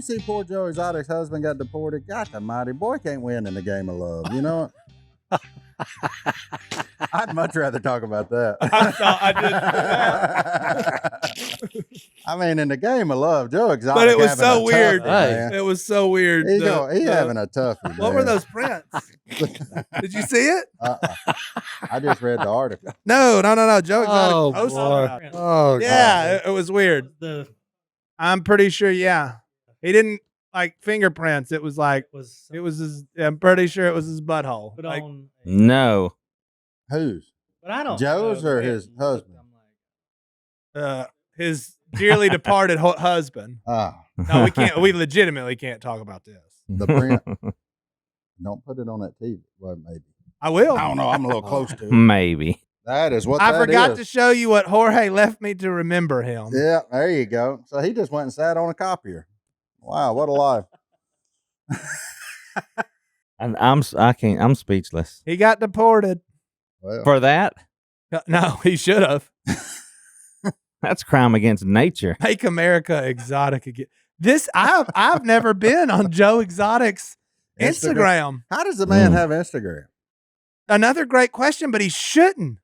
You see poor Joe Exotic's husband got deported. God the mighty boy can't win in the game of love. You know what? I'd much rather talk about that. I did. I mean, in the game of love, Joe Exotic. But it was having so a weird. toughie, man. It was so weird. He having a toughie. What were those prints? Did you see it? I just read the article. No. Joe Exotic Oh, posted boy. about it. Oh, Yeah, it was weird. I'm pretty sure. Yeah, he didn't like fingerprints. It was like it was his. I'm pretty sure it was his butthole. Like, No. Whose? But I don't. Joe's or his husband? His dearly departed husband. Oh, No, we can't. We legitimately can't talk about this. the print. Don't put it on that TV. Well, maybe. I will. I don't know. I'm a little close to it. Maybe. That is what I that forgot is. to show you what Jorge left me to remember him. Yeah, there you go. So he just went and sat on a copier. Wow, what a life. And I'm speechless. He got deported. Well, For that, No, he should have. that's crime against nature. Make America exotic again. I've never been on Joe Exotic's Instagram. how does the man have Instagram? Another great question, but he shouldn't.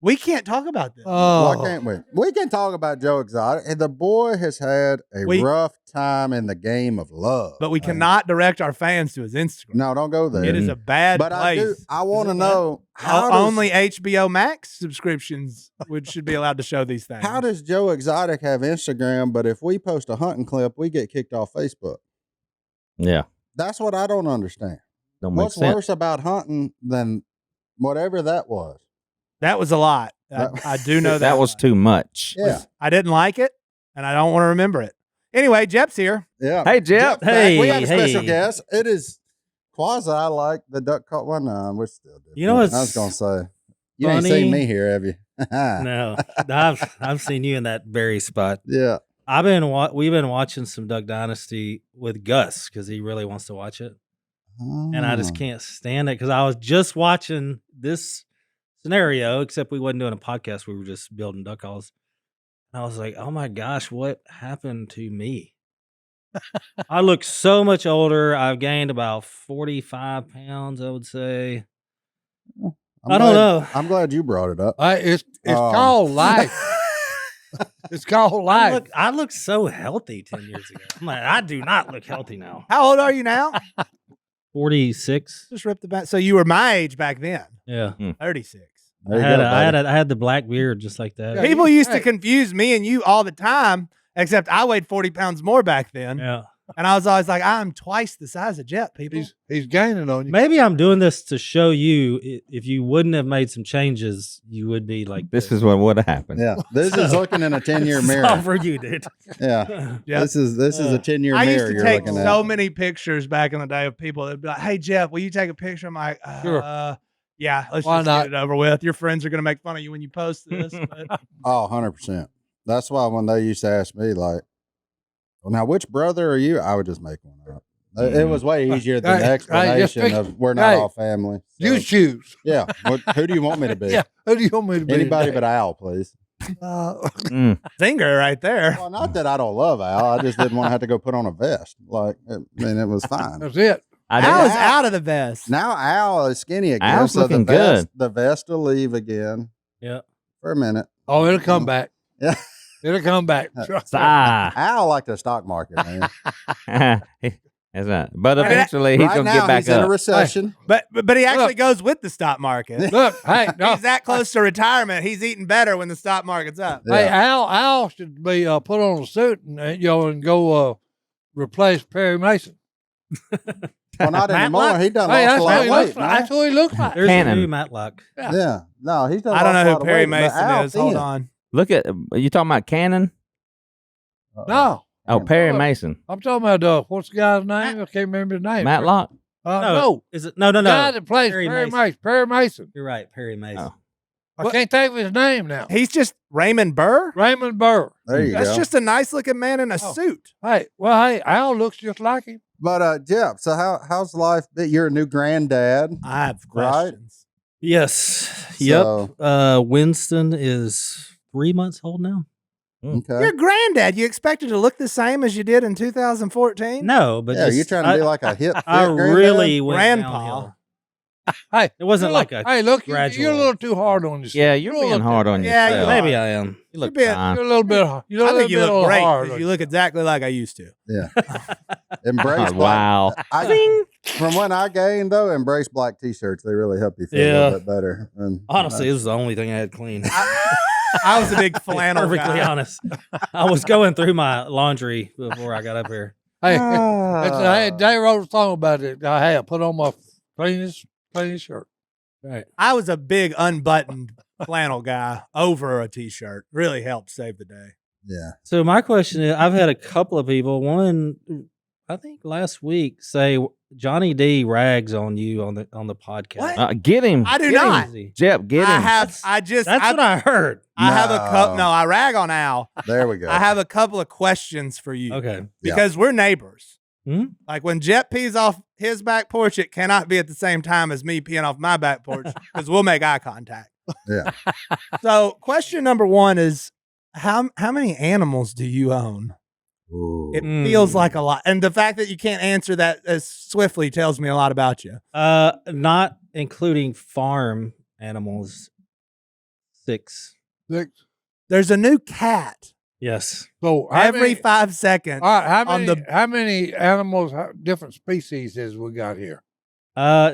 We can't talk about this. Why can't we? We can talk about Joe Exotic. And the boy has had a rough time in the game of love. But we cannot direct our fans to his Instagram. No, don't go there. It is a bad But place. I want to know how only HBO Max subscriptions should be allowed to show these things. How does Joe Exotic have Instagram, but if we post a hunting clip, we get kicked off Facebook? Yeah. That's what I don't understand. Don't make What's sense. worse about hunting than whatever that was? That was a lot. I do know that. That was too much. Yeah. I didn't like it, and I don't want to remember it. Anyway, Jep's here. Yeah. Hey, Jeff. Back. We have a special guest. It is quasi like the duck call. Well, no, we're still different. You know what's I was going to say, you funny? ain't seen me here, have you? No, I've seen you in that very spot. Yeah. We've been watching some Duck Dynasty with Gus because he really wants to watch it, and I just can't stand it because I was just watching this scenario, except we wasn't doing a podcast. We were just building duck calls. And I was like, oh my gosh, what happened to me? I look so much older. I've gained about 45 pounds, I would say. I don't know. I'm glad you brought it up. It's called life. It's called life. I look so healthy 10 years ago. I'm like, I do not look healthy now. How old are you now? 46. Just ripped the back. So you were my age back then. Yeah. 36. There you I go, had the black beard just like that. People used to confuse me and you all the time, except I weighed 40 pounds more back then. Yeah. And I was always like, I'm twice the size of Jet, people. He's gaining on you. Maybe I'm doing this to show you if you wouldn't have made some changes, you would be like This is what would have happened. Yeah. This is looking in a 10-year This is mirror. all for you, dude. Yeah. Yep. This is a 10-year I mirror used to you're take looking so at. many pictures back in the day of people that'd be like, hey, Jeff, will you take a picture? I'm like, Sure. Yeah, let's Why just not? get it over with. Your friends are going to make fun of you when you post this. But Oh, 100%. That's why when they used to ask me, like, well, now which brother are you? I would just make one up. It was way easier than the Hey, explanation just pick- of we're not hey, all family. So, You choose. yeah. Who do you want me to be? Yeah. Who do you want me to be? Anybody today? but Al, please. Zinger right there. Well, not that I don't love Al. I just didn't want to have to go put on a vest. Like, it was fine. That's it. Al is out of the vest. Now Al is skinny again. Al's so looking the vest will leave again Yeah. for a minute. Oh, it'll come back. Yeah. It'll come back. Ah. Al like the stock market, man. That's right. But eventually he's right going to now, get back he's in a up. recession. But he actually goes with the stock market. Look, hey, no. He's that close to retirement. He's eating better when the stock market's up. Hey, Yeah. Al should be put on a suit and and go replace Perry Mason. Well, not anymore. Matlock? He done Hey, lost a lot of weight. that's what he looks like. There's Cannon. a new Matlock. Yeah. No, he's done I don't lost a know lot who of Perry weight, but Mason Al is. Hold thin. on. Look at, you talking about Cannon? No, Oh, Perry Mason. I'm talking about what's the guy's name? I can't remember his name. Matlock? No, Is it? No. the guy that plays Perry Perry Mason. Mason. Perry Mason. You're right, Perry Mason. Oh. I can't think of his name now. He's just Raymond Burr. Raymond Burr. There you That's go. just a nice looking man in a Oh. suit. Hey, Al looks just like him. But Jeff, so how's life? You're a new granddad. I have Right. questions. Yes. So- Yep. Winston is 3 months old now. Okay. Your granddad, you expected to look the same as you did in 2014? No, but Yeah, just, you trying to be like a hip fit I granddad? really went Grandpa. downhill. Hey, It wasn't you like look- a Hey, look, gradual. you're a little too hard on yourself. Yeah, you're a being little hard too- on Yeah, yourself. you Maybe are. I am. You look You're being- fine. You're a little bit. You're a I little think you bit look on great hard. because you look exactly like I used to. Yeah. Embrace Oh, black. wow. From when I gained though, embrace black t-shirts. They really help you feel a Yeah. little bit better. And, Honestly, it was the only thing I had clean. I was a big flannel Perfectly guy. honest. I was going through my laundry before I got up here. Hey, hey, Dave wrote a song about it. I put on my cleanest shirt. Right. I was a big unbuttoned flannel guy over a t-shirt. Really helped save the day. yeah. So my question is, I've had a couple of people, one I think last week, say Johnny D rags on you on the podcast. What? Get him. I do Get him. not. Jep, get I him. have. That's what I heard. I have a No. No, I rag on Al. There we go. I have a couple of questions for you. Okay. Because we're neighbors. Hmm? Like when Jet pees off his back porch, it cannot be at the same time as me peeing off my back porch because we'll make eye contact. Yeah. So, question number one is how many animals do you own? Ooh. It feels like a lot, and the fact that you can't answer that as swiftly tells me a lot about you. Not including farm animals. 6. There's a new cat Yes. So every 5 seconds. All right, on how many animals, different species is we got here?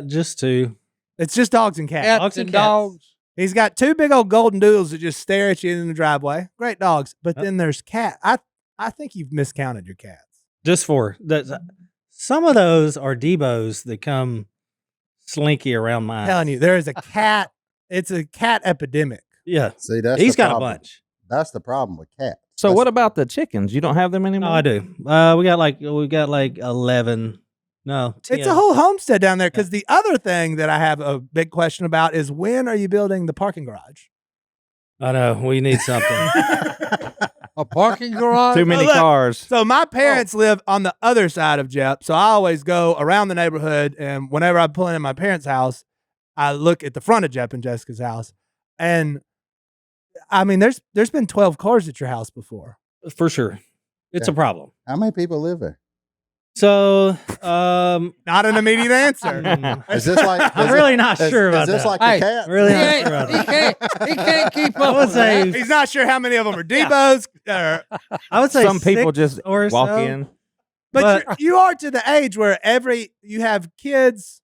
Just 2. It's just dogs and cats. Cats Dogs and and cats. dogs. He's got 2 big old golden doodles that just stare at you in the driveway. Great dogs. But then there's cat. I think you've miscounted your cats. Just 4. Some of those are Debos that come slinky around my I'm telling you, there is a cat. It's a cat epidemic. Yeah. See, that's He's the got a problem. bunch. That's the problem with cats. So That's- what about the chickens? You don't have them anymore? No, I do. We got like 11. No, 10. It's a whole homestead down there. Because the other thing that I have a big question about is when are you building the parking garage? I know. We need something. A parking garage? Too many look, cars. So my parents live on the other side of Jep. So I always go around the neighborhood. And whenever I'm pulling in my parents' house, I look at the front of Jep and Jessica's house. And I mean, there's been 12 cars at your house before. For sure. It's a problem. How many people live there? So, Not an immediate answer. Is this like? I'm is really it- not is- sure about Is this that. like Hey, a cat? Really He not ain't- sure about he that. he can't keep I up would with that. say He's not sure how many of them are Debos. I would say Some people 6 just or walk so. in. But you are to the age where you have kids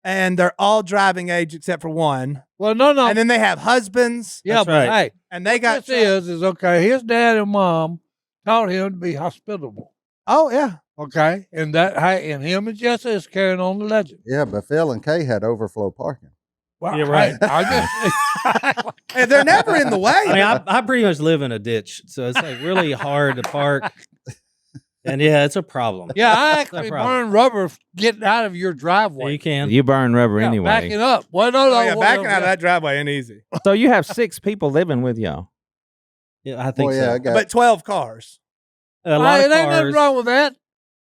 and they're all driving age except for one. Well, no. And then they have husbands Yeah, That's but right. hey, and they got. this is okay. His dad and mom taught him to be hospitable. Oh, yeah. Okay, and him and Jesse is carrying on the legend. Yeah, but Phil and Kay had overflow parking. Well, You're right. hey, I just And they're never in the way. I mean, I pretty much live in a ditch, so it's like really hard to park. And yeah, it's a problem. yeah, I That's actually no problem. burn rubber getting out of your Yeah, driveway. you can. You burn rubber Yeah, anyway. backing up. Well, no, Oh, yeah, backing whatever. out of that driveway ain't easy. So you have 6 people living with y'all. Yeah, I think Well, yeah, so. I got But 12 cars. A lot Hey, of it ain't nothing cars. wrong with that.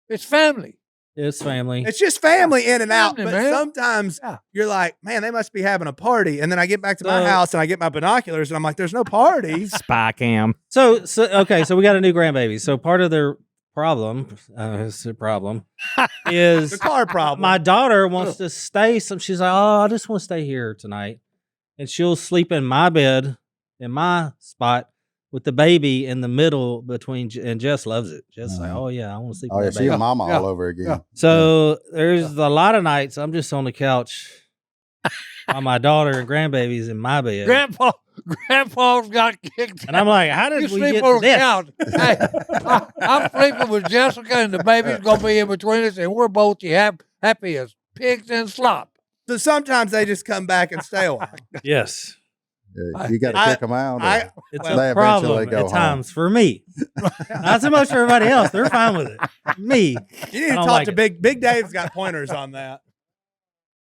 It's family. It's family. It's just family in and out. Family, But man. sometimes Yeah. you're like, man, they must be having a party. And then I get back to my So- house and I get my binoculars and I'm like, there's no party. Spy cam. So okay, so we got a new grandbaby. So part of their problem, it's a problem, is The car problem. my daughter wants to stay. She's like, oh, I just want to stay here tonight, and she'll sleep in my bed, in my spot, with the baby in the middle between. And Jess loves it. Jess like, oh yeah, I want to sleep. Oh, with yeah, that she baby. a mama Yeah. all over again. Yeah. So there's a lot of nights I'm just on the couch while my daughter and grandbaby's in my bed. Grandpa's got kicked. And I'm like, how did You we sleep get on to the this? couch. Hey, I'm sleeping with Jessica, and the baby's gonna be in between us, and we're both happy as pigs in slop. So sometimes they just come back and stay a while. Yes. Yeah, you got to kick them out. or- It's Well, they a eventually problem go at home. times for me. Not so much for everybody else. They're fine with it. Me. You need I to don't talk like to it. Big Dave's got pointers on that.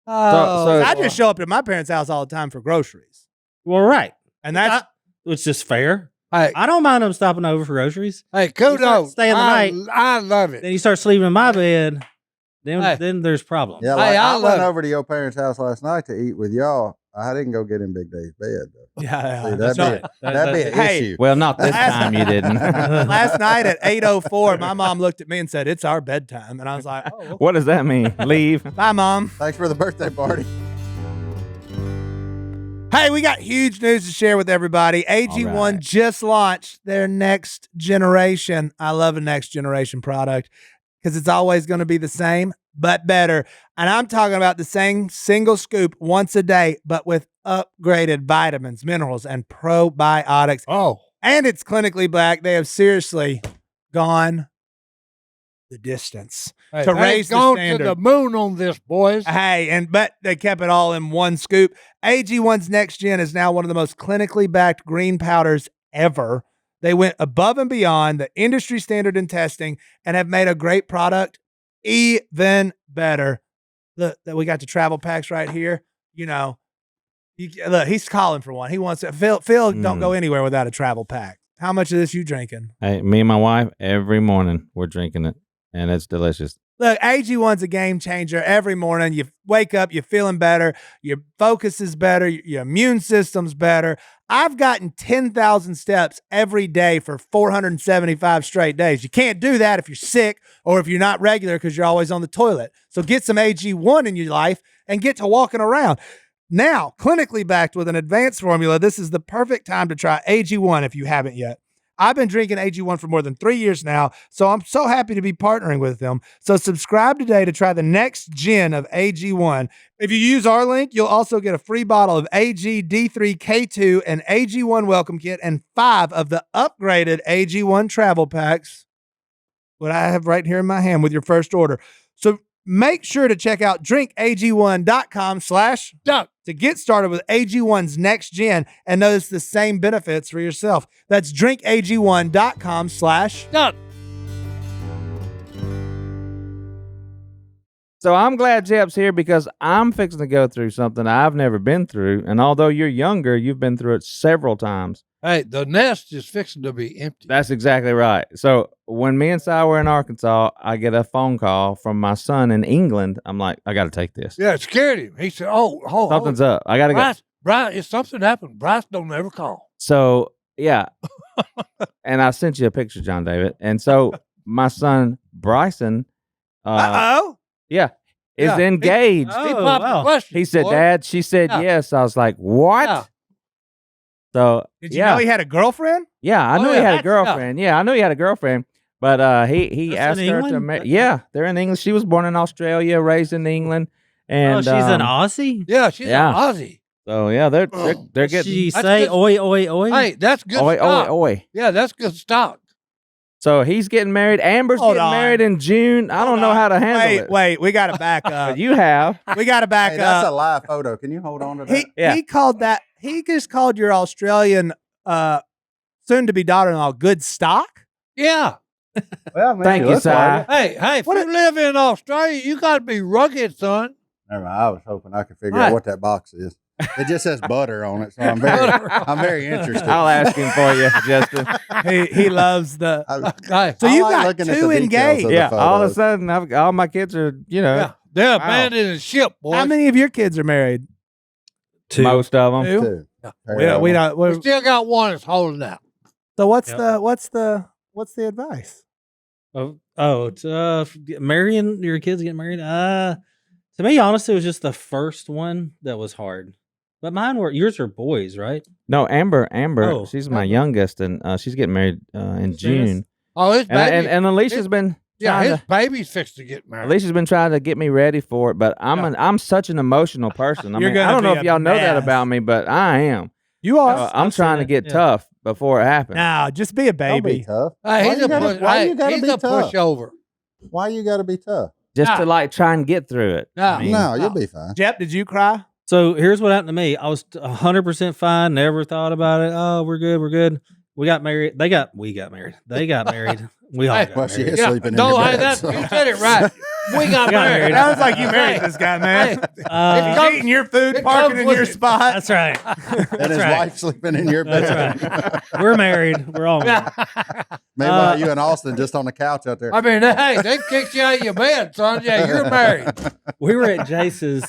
So- I just show up at my parents' house all the time for groceries. Well, right. And that's It's just fair. Hey, I don't mind them stopping over for groceries. hey, start kudos. staying the I, night. I love it. Then you start sleeping in my bed. Then Hey. then there's problems. Yeah, Hey, like, I I love went it. over to your parents' house last night to eat with y'all. I didn't go get in Big Dave's bed though. Yeah, See, that's right. that'd be an Hey, issue. Well, not this Last- time you didn't. Last night at 8:04, my mom looked at me and said, "It's our bedtime," and I was like, "Oh, okay. What does that mean? Leave. Bye, Mom." Thanks for the birthday party. Hey, we got huge news to share with everybody. AG1 All right. just launched their next generation. I love a next generation product because it's always going to be the same, but better. And I'm talking about the same single scoop once a day, but with upgraded vitamins, minerals, and probiotics. Oh, And it's clinically black. They have seriously gone the distance hey, to they've raise the gone to standard. the moon on this, boys. Hey, but they kept it all in one scoop. AG1's Next Gen is now one of the most clinically backed green powders ever. They went above and beyond the industry standard in testing and have made a great product even better. Look, that we got the travel packs right here. You know, look, he's calling for one. He wants it. Phil, don't go anywhere without a travel pack. How much of this you drinking? Hey, me and my wife, every morning we're drinking it, and it's delicious. Look, AG1's a game changer. Every morning you wake up, you're feeling better, your focus is better, your immune system's better. I've gotten 10,000 steps every day for 475 straight days. You can't do that if you're sick or if you're not regular because you're always on the toilet. So get some AG1 in your life and get to walking around. Now, clinically backed with an advanced formula, this is the perfect time to try AG1 if you haven't yet. I've been drinking AG1 for more than 3 years now, so I'm so happy to be partnering with them. So subscribe today to try the next gen of AG1. If you use our link, you'll also get a free bottle of AG D3K2 and AG1 welcome kit and 5 of the upgraded AG1 travel packs, what I have right here in my hand with your first order. So make sure to check out drinkag1.com/duck to get started with AG1's Next Gen and notice the same benefits for yourself. That's drinkag1.com/duck. So I'm glad Jep's here because I'm fixing to go through something I've never been through. And although you're younger, you've been through it several times. Hey, the nest is fixing to be empty. That's exactly right. So when me and Si were in Arkansas, I get a phone call from my son in England. I'm like, I got to take this. Yeah, it scared him. He said, "Oh, Something's up. I got to go." Bryce, if something happened, Bryce don't ever call." So, yeah. And I sent you a picture, John David. And so my son, Bryson, Uh-oh. yeah, is Yeah. engaged. He Oh, popped wow. the question. He said, boy. "Dad," she said, Yeah. "Yes." I was like, "What?" Yeah. So, Did you know he had a girlfriend? yeah, I Oh, knew he yeah, had a that's- yeah. girlfriend. Yeah, I knew he had a girlfriend. But he That's asked in her to England? marry. Yeah, they're in England. She was born in Australia, raised in England. And Oh, she's an um, Aussie? Yeah, she's Yeah. an Aussie. So yeah, they're Did getting. she That's say good. oi, oi, oi? Hey, that's good Oi, oi, stock. oi. Yeah, that's good stock. So he's getting married. Amber's Hold getting on. married in June. I don't know how to handle it. Wait, we got to back But up. you have. We got to back Hey, that's a up. live photo. Can you hold on to that? He called that. He just called your Australian soon-to-be daughter-in-law good stock. Yeah. Well, man, Thank you, looks Si. like it. Hey, if you live in Australia, you got to be rugged, son. Never mind. I was hoping I could figure Right. out what that box is. It just says butter on it, so I'm very interested. I'll ask him for you, Justin. He loves the. Hey, So I you like got looking at two the details engaged. of the Yeah. All of a photos. sudden, all my kids are, yeah, they're Wow. abandoning the ship, boy. How many of your kids are married? Two. most of them. Two. Two. Yeah. We don't. We still got one that's holding out. So what's Yep. the advice? Marrying your kids getting married. To me, honestly, it was just the first one that was hard. But yours are boys, right? No, Amber. Oh. She's my youngest, and she's getting married in Serious? June. Oh, his baby. And Alicia's been. yeah, trying his to- baby's fixed to get married. Alicia's been trying to get me ready for it, but I'm such an emotional person. I You're mean, I gonna don't know be if a y'all know that mess. about me, but I am. You are. I'm I've seen trying to it, get yeah. tough before it happens. Now, just be a Don't be baby. tough. Hey, Why he's you a gotta- push. why Hey, you gotta he's be a tough? pushover. Why you got to be tough? Just Nah. to like try and get through it. Nah. I mean, No, you'll be fine. Jep, did you cry? So here's what happened to me. I was 100% fine. Never thought about it. Oh, we're good. We're good. We got married. We got married. They got married. We all Hey, got Well, she married. is sleeping in no, your hey, bed. that, so- you said it right. We got We got married. married. Sounds like you married Hey, this guy, man. Uh, comes- Eating your food, it parking comes in with your it. spot. That's right. and his right. wife sleeping in your bed. That's right. We're married. We're all married. Meanwhile, you and Austin just on the couch out there. I mean, hey, they kicked you out of your bed, son. Yeah, you're married. We were at Jace's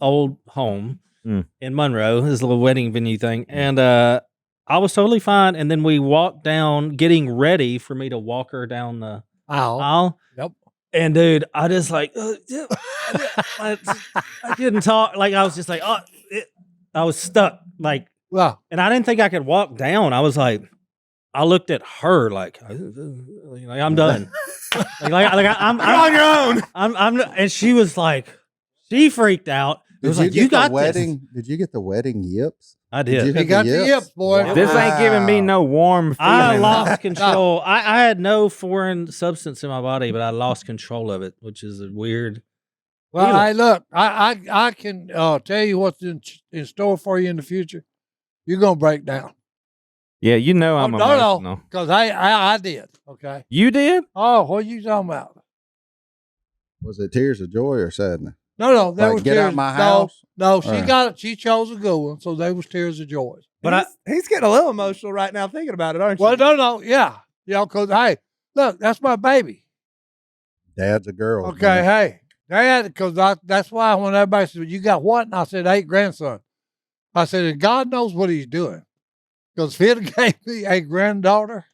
old home, in Monroe, this little wedding venue thing. And I was totally fine. And then we walked down, getting ready for me to walk her down the aisle. Yep. And dude, I just like, I couldn't talk. Like, I was just like, I was stuck. Like, Well, and I didn't think I could walk down. I was like, I looked at her like I'm done. I'm on your own. And she was like, she freaked out. It was like, you got wedding? this. Did you get the wedding yips? I did. he got the yips, boy. Wow. This ain't giving me no warm feeling. I lost control. I had no foreign substance in my body, but I lost control of it, which is a weird. Well, feeling. hey, look, I can tell you what's in store for you in the future. You're gonna break down. Yeah, you know I'm emotional. No, because I did. Okay. You did? Oh, what are you talking about? Was it tears of joy or sadness? No, there Like, was get tears. out my house? No, she Or- got it. She chose a good one, so there was tears of joy. But he's getting a little emotional right now thinking about it, aren't you? Well, no, yeah, because hey, look, that's my baby. Dad's a girl. Okay, hey, Dad, because that's why when everybody said, "You got what?" and I said, 8 grandsons. I said, and God knows what He's doing, because if He'd gave me a granddaughter,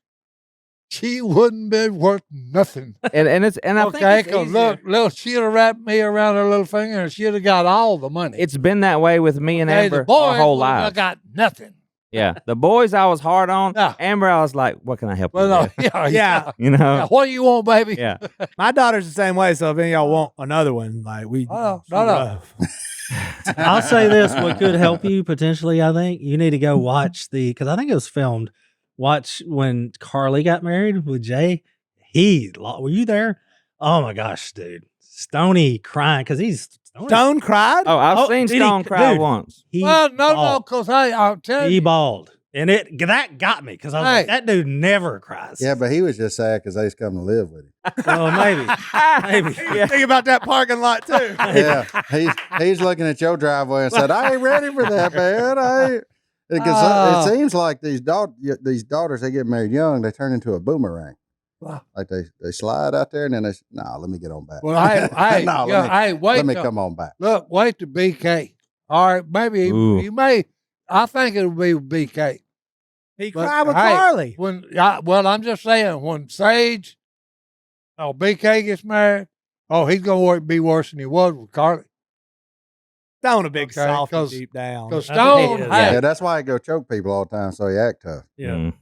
she wouldn't be worth nothing. And I think Okay, it's because easier. look, she'd have wrapped me around her little finger, and she'd have got all the money. It's been that way with me and Hey, Amber the boys our whole wouldn't have life. got nothing. Yeah, the boys I was hard on. Yeah. Amber, I was like, "What can I help you Well, no, with?" yeah. Yeah. You know? Yeah, what do you want, baby? Yeah. My daughter's the same way, so if any of y'all want another one, like we No. rough. I'll say this: what could help you potentially, I think you need to go watch because I think it was filmed. Watch when Carly got married with Jay. Were you there? Oh my gosh, dude, Stoney crying because he's Stone cried? Oh, I've seen did he- Stone cry dude. once. He Well, no, bawled. because hey, I'll tell He you. bawled, and that got me because I was like, Hey. that dude never cries. Yeah, but he was just sad because they's come to live with him. Oh, maybe. Think about that parking lot too. Yeah, he's looking at your driveway and said, "I ain't ready for that, man. I ain't." Because it seems like these daughters, they get married young, they turn into a boomerang. Wow. Like they slide out there and then let me get on back. Well, hey, No, wait. let me till- come on back. Look, wait to BK. All right, maybe Ooh. you may. I think it'll be BK. He But, cried with hey, Carly. Well, I'm just saying when Sage, BK gets married, he's gonna be worse than he was with Carly. Stone a big Okay, soft 'cause- deep down. Because I think Stone, he is. hey, Yeah, that's why I go choke people all the time, so he act tough. Yeah. Mm.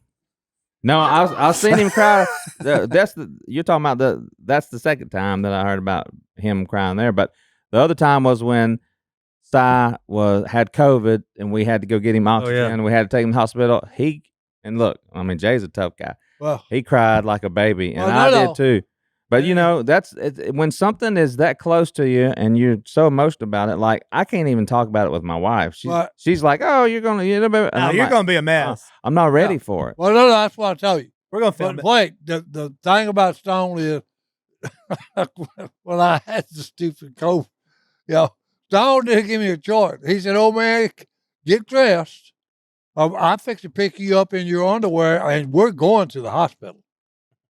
No, I've seen him cry. You're talking about that's the second time that I heard about him crying there. But the other time was when Si had COVID and we had to go get him oxygen. We had to take him to the hospital. Look, I mean, Jay's a tough guy. well, He cried like a baby, and Well, I no. did too. But you know, when something is that close to you and you're so emotional about it. Like I can't even talk about it with my wife. She's like, "Oh, you're gonna," and No, I'm you're like, gonna be a mess. I'm not ready for it. well, no, that's what I tell you. We're gonna film But it. wait, the thing about Stone is, when I had the stupid cold, Stone didn't give me a choice. He said, "Oh man, get dressed. I'm fixing to pick you up in your underwear, and we're going to the hospital."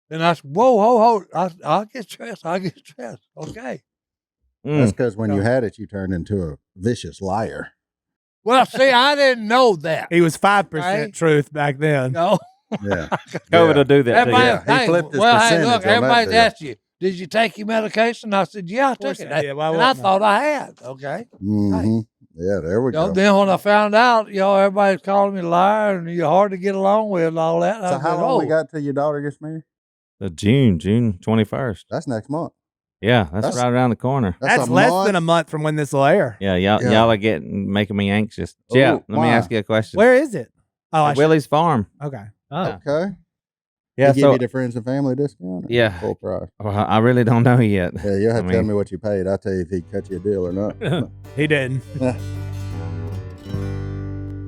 And I said, "Whoa, ho, ho! I'll get dressed. I'll get dressed. Okay." That's Mm. because when you had it, you turned into a vicious liar. Well, see, I didn't know that. He was 5% Right. truth back then. No, Yeah. COVID will do that. to everybody, you. Yeah, he flipped his well, hey, percentage look, on that everybody's deal. asked you, "Did you take your medication?" I said, "Yeah, I took course it." I did. Why And I wouldn't I? thought I had. Okay. Mm-hmm. Yeah, there we go. Then when I found out, everybody's calling me a liar and you're hard to get along with and all that. So I how said, long we got till your daughter gets married? June 21st. That's next month. Yeah, that's right around the corner. That's a less month. than a month from when this will air. Yeah, Yeah. y'all are making me anxious. Yeah, let me why? ask you a question. Where is it? Oh, At Willie's Farm. Okay. Oh, Okay. Yeah, They give you the friends and family discount? Or Yeah. Full price. well, I really don't know yet. Yeah, you'll have I to tell mean- me what you paid. I'll tell you if he cut you a deal or not. He didn't.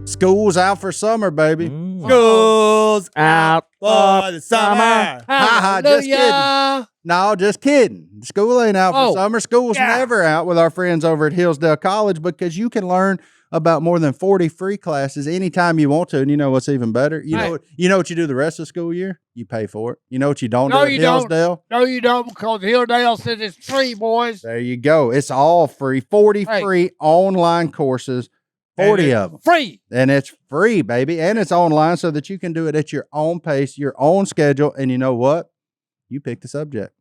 School's out for summer, baby. Mm. School's Out for the summer. Ha, just Hallelujah. No, just kidding. School ain't out for Oh, summer. School's yeah. never out with our friends over at Hillsdale College because you can learn about more than 40 free classes anytime you want to. And you know what's even better? You Hey. know what you do the rest of the school year? You pay for it. You know what you don't No, do at you don't. Hillsdale? No, you don't, because Hillsdale said it's free, boys. There you go. It's all free. 40 Hey. free online courses 40 of them. Free. And it's free, baby. And it's online so that you can do it at your own pace, your own schedule. And you know what? You pick the subject.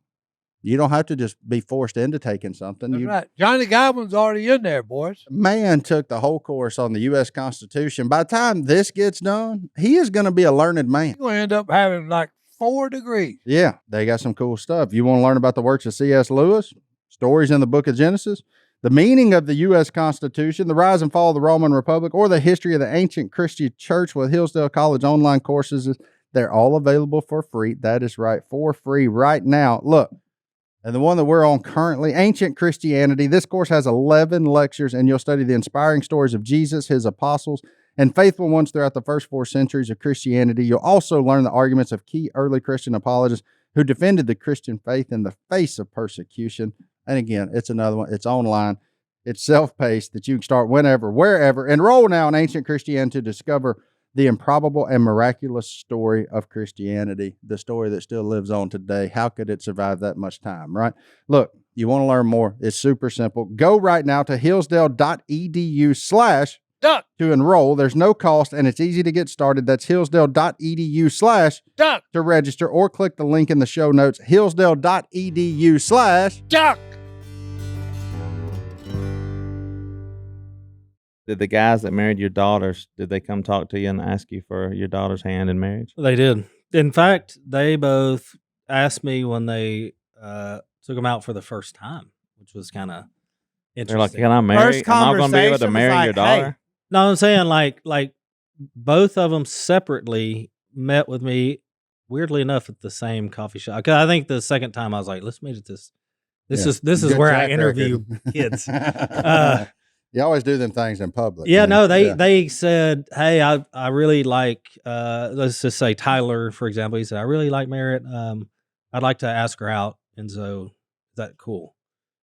You don't have to just be forced into taking something. That's right. Johnny Godwin's already in there, boys. Man took the whole course on the U.S. Constitution. By the time this gets done, he is going to be a learned man. You're going to end up having like 4 degrees. Yeah, they got some cool stuff. You want to learn about the works of C.S. Lewis, stories in the book of Genesis, the meaning of the U.S. Constitution, the rise and fall of the Roman Republic, or the history of the ancient Christian church with Hillsdale College online courses. They're all available for free. That is right, for free right now. Look. And the one that we're on currently, Ancient Christianity. This course has 11 lectures, and you'll study the inspiring stories of Jesus, his apostles, and faithful ones throughout the first 4 centuries of Christianity. You'll also learn the arguments of key early Christian apologists who defended the Christian faith in the face of persecution. And again, it's another one. It's online. It's self-paced that you can start whenever, wherever. Enroll now in Ancient Christianity to discover the improbable and miraculous story of Christianity, the story that still lives on today. How could it survive that much time, right? Look, you want to learn more. It's super simple. Go right now to hillsdale.edu/duck to enroll. There's no cost, and it's easy to get started. That's hillsdale.edu/duck to register, or click the link in the show notes, hillsdale.edu/duck. Did the guys that married your daughters, did they come talk to you and ask you for your daughter's hand in marriage? They did. In fact, they both asked me when they took them out for the first time, which was kind of interesting. They're like, can I marry? First Am I going to be able to conversation was marry like, your daughter? hey. No, I'm saying like both of them separately met with me, weirdly enough, at the same coffee shop. 'Cause I think the second time I was like, let's meet at this. This is Good where I track interview record. kids. You always do them things in public. Yeah, man. no, they said, hey, I really like let's just say Tyler, for example. He said, I really like Merritt. I'd like to ask her out. And so is that cool?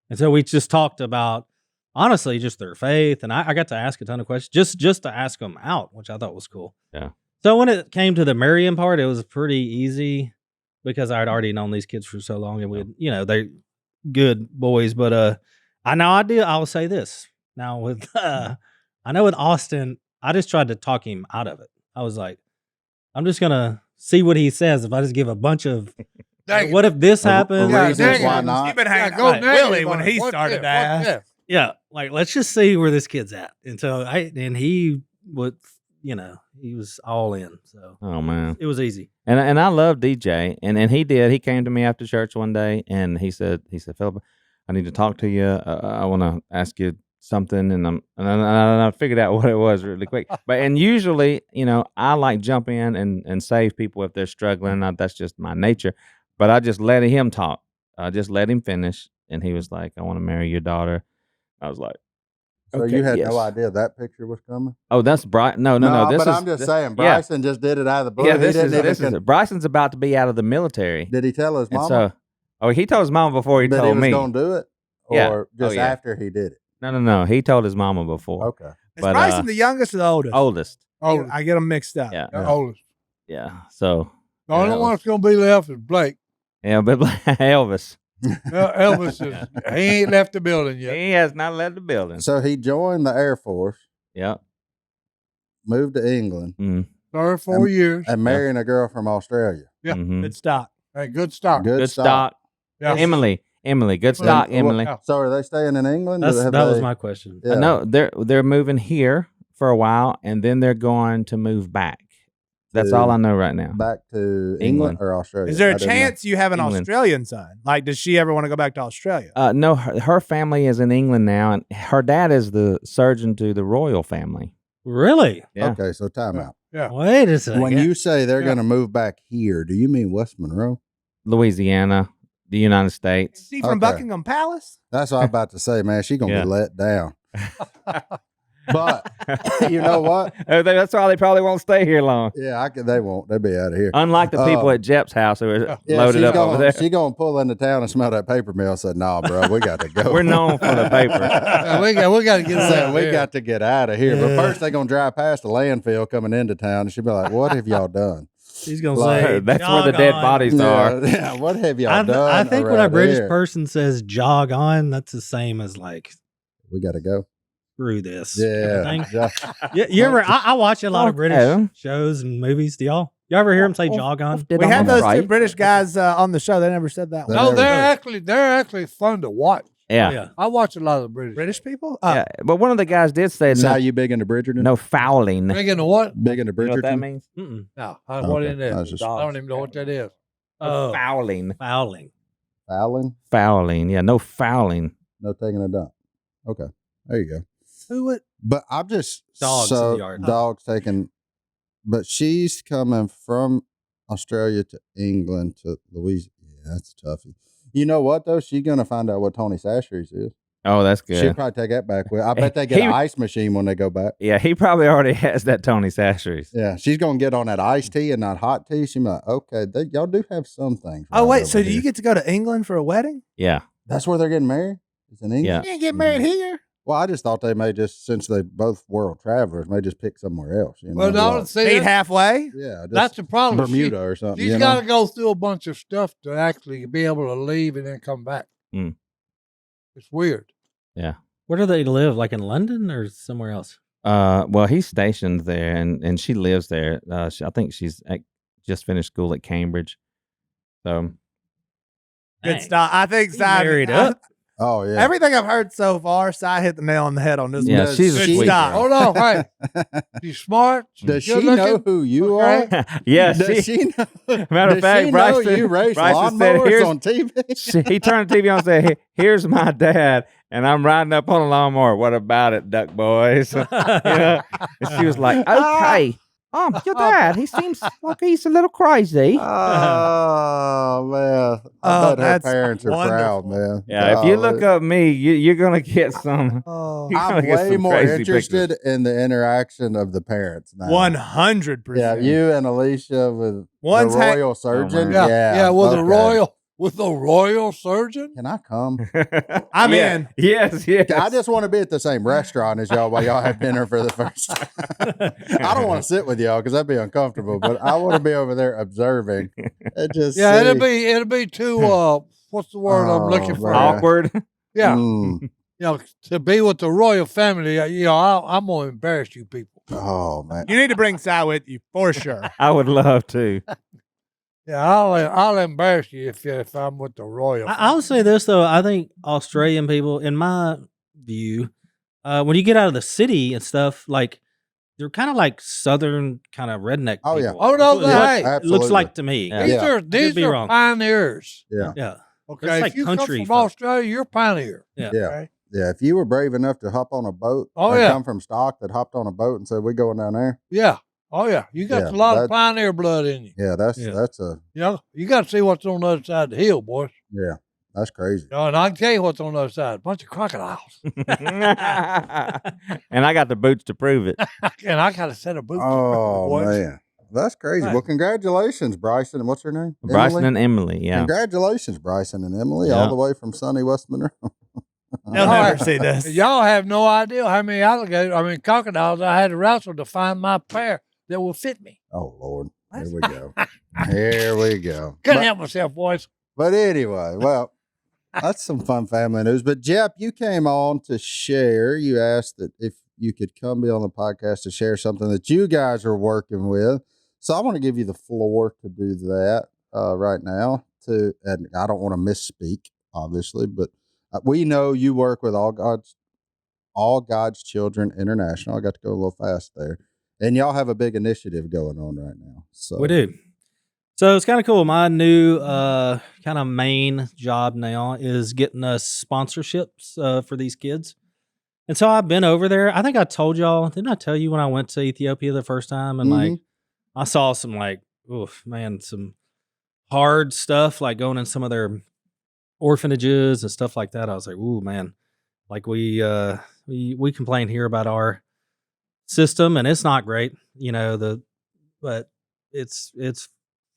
And so we just talked about honestly just their faith, and I got to ask a ton of questions just to ask them out, which I thought was cool. Yeah. So when it came to the marrying part, it was pretty easy because I had already known these kids for so long, and we had, they're good boys. But I will say this. Now with I know with Austin, I just tried to talk him out of it. I was like, I'm just gonna see what he says. If I just give a bunch of what if this happens? Reasons why not? You've been hanging go out with negative Willie on when it. he What's started this? to ask. What's this? Yeah, like let's just see where this kid's at. And so he would, he was all in. So Oh, man. it was easy. And I love DJ, and he did. He came to me after church one day, and he said, Phillip, I need to talk to you. I want to ask you something, and I figured out what it was really quick. And usually, I like jump in and save people if they're struggling. That's just my nature. But I just let him talk. I just let him finish, and he was like, "I want to marry your daughter." I was like, So okay, you had yes. no idea that picture was coming? "Oh, that's Bryson." No. But I'm just saying, Bryson just did it out of the blue. Yeah, He didn't even Brysson's about to be out of the military. Did he tell his And mama he told his mama before he that told he was me. going to do it? Or Yeah. just yeah. after he did it? No. He told his mama before. Okay. Is Bryson the youngest or the oldest? Oldest. Oh, I get them mixed up. Yeah. the oldest. Yeah. So. The only that one was- that's going to be left is Blake. Yeah, but Elvis. Elvis he ain't left the building yet. He has not left the building. So he joined the Air Force, Yep. moved to England, Mm. 34 years. and marrying a girl from Australia. Yeah. Mhm. Good stock. Hey, good stock. Good Good stock. stock. Yeah. Emily. Good stock, Well, Emily. Yeah. So are they staying in England? That Have was they- my question. Yeah. No, they're moving here for a while, and then they're going to move back. That's To- all I know right now. Back to England England. or Australia? Is there I a didn't know. chance you have an England. Australian son? Like, does she ever want to go back to Australia? No, her family is in England now, and her dad is the surgeon to the royal family. Really? Yeah. Okay, so time out. Yeah. Wait a second. When you say they're Yeah. going to move back here, do you mean West Monroe? Louisiana, the United Is States. she from Okay. Buckingham Palace? That's what I'm about to say, man. She's going to Yeah. be let down. But you know what? That's why they probably won't stay here long. Yeah, they won't. They'll be out of here. Unlike the people at Jep's house who are Yeah, loaded she's up gonna, over there. She's going to pull into town and smell that paper mill. Said, "No, bro, we got to go. We're known for the paper. Yeah, we got to get out Said, of we here. got to get out of here." But Yeah. first, they're going to drive past the landfill coming into town, and she'll be like, "What have y'all done?" She's gonna Like, say That's where the "Jog dead on." bodies are. Yeah, what have y'all I done? think when a around British here? person says "jog on," that's the same as like We got to go. screw this. Yeah. thing. yeah. You ever? I watch a lot of British Okay. shows and movies. Do y'all ever hear them say jog on? We had those two British guys on the show. They never said that one. No, Never. they're actually fun to watch. Yeah. Yeah. I watch a lot of the British. British people? Yeah, but one of the guys did say So no, how you big into Bridgerton? no fouling. Big into what? Big into You know what that Bridgerton? means? Mm-mm. No, what Okay. in there? I was just- I don't even know what that is. Oh, Fouling. fouling. Fouling? Fouling. Yeah, no fouling. No taking a dump. Okay. There you go. Who would? But I'm just Dogs in so the yard. dogs taking. But she's coming from Australia to England to Louisiana. Yeah, that's a toughie. You know what though? She's gonna find out what Tony Sachery's is. Oh, that's She'll good. probably take that back with. I bet they get He- an ice machine when they go back. Yeah, he probably already has that Tony Sachery's. Yeah, she's gonna get on that iced tea and not hot tea. She's like, okay, y'all do have some things. Oh right wait, over so do here. you get to go to England for a wedding? Yeah. That's where they're getting married. It's in England. Yeah. You can't get married here. Well, I just thought they may just, since they both world travelers, may just pick somewhere else. You know, Well, no, like- see, Meet halfway. yeah, just that's the problem. Bermuda or something. She's you got know? to go through a bunch of stuff to actually be able to leave and then come back. Mm. It's weird. Where do they live? Like in London or somewhere else? Well, he's stationed there, and she lives there. I think she's just finished school at Cambridge. So Good Dang. stuff. I think He Si married up. Oh yeah. Everything I've heard so far, Si hit the nail on the head on this yeah, one. she's a Good sweet stuff. girl. Hold on, hey, she's smart. Does She's she good know looking. who you Okay. are? Yeah, Does she know? Matter of does fact, she Bryson- know you race Bryson said, lawnmowers "Here's- on TV. he turned the TV on and said, "Here's my dad, and I'm riding up on a lawnmower. What about it, duck boys?" You know? And she was like, "Okay, your dad. He seems like he's a little crazy." Oh man, Oh, I bet her that's parents are proud, wonderful. man. Yeah, if you Golly. look up me, you're gonna get some. Oh, You're gonna I'm get way some more crazy interested pictures. in the interaction of the parents now. 100%. Yeah, you and Alicia with One's the ha- royal surgeon. man. Yeah, with a okay. royal surgeon. Can I come? I'm Yeah. in. Yes. I just want to be at the same restaurant as y'all while y'all have dinner for the first time. I don't want to sit with y'all because that'd be uncomfortable, but I want to be over there observing. And just Yeah, see. it'll be too. What's the word I'm looking for? man. Awkward. Yeah, Mm. to be with the royal family. I'm gonna embarrass you people. Oh man. You need to bring Si with you for sure. I would love to. Yeah, I'll embarrass you if I'm with the royal. I'll say this though. I think Australian people, in my view, when you get out of the city and stuff, like they're kind of like southern kind of redneck. Oh, yeah. people. Oh, no, That's what hey. it looks Absolutely. like to me. Yeah. These are Could be wrong. pioneers. Yeah. Yeah. Okay, like if you come country from folk. Australia, you're a pioneer. Yeah. Yeah. Okay? Yeah. If you were brave enough to hop on a boat, Oh, or yeah. come from stock that hopped on a boat and said, "We going down there." Yeah. Oh yeah, you got Yeah, a lot that- of pioneer blood in you. Yeah, that's Yeah. a You got to see what's on the other side of the hill, boys. yeah, that's crazy. And I can tell you what's on the other side. A bunch of crocodiles. And I got the boots to prove it. And I got a set of boots. Oh boys. man, that's crazy. Right. Well, congratulations, Bryson. And what's her name? Bryson Emily? and Emily. Yeah. Congratulations, Bryson and Emily, Yeah. all the way from sunny West Monroe. They'll Oh, never see this. Y'all have no idea how many crocodiles I had to wrestle to find my pair that will fit me. Oh Lord, here we go. Here we go. Couldn't help myself, boys. But anyway, well, that's some fun family news. But Jep, you came on to share. You asked that if you could come be on the podcast to share something that you guys are working with. So I want to give you the floor to do that right now. And I don't want to misspeak, obviously, but we know you work with All God's Children International. I got to go a little fast there, and y'all have a big initiative going on right now. So We do. So it's kind of cool. My new kind of main job now is getting us sponsorships for these kids. And so I've been over there. I think I told y'all, didn't I tell you when I went to Ethiopia the first time? And like, I saw some some hard stuff, like going in some of their orphanages and stuff like that. I was like, ooh, man, like we complain here about our system and it's not great, but it's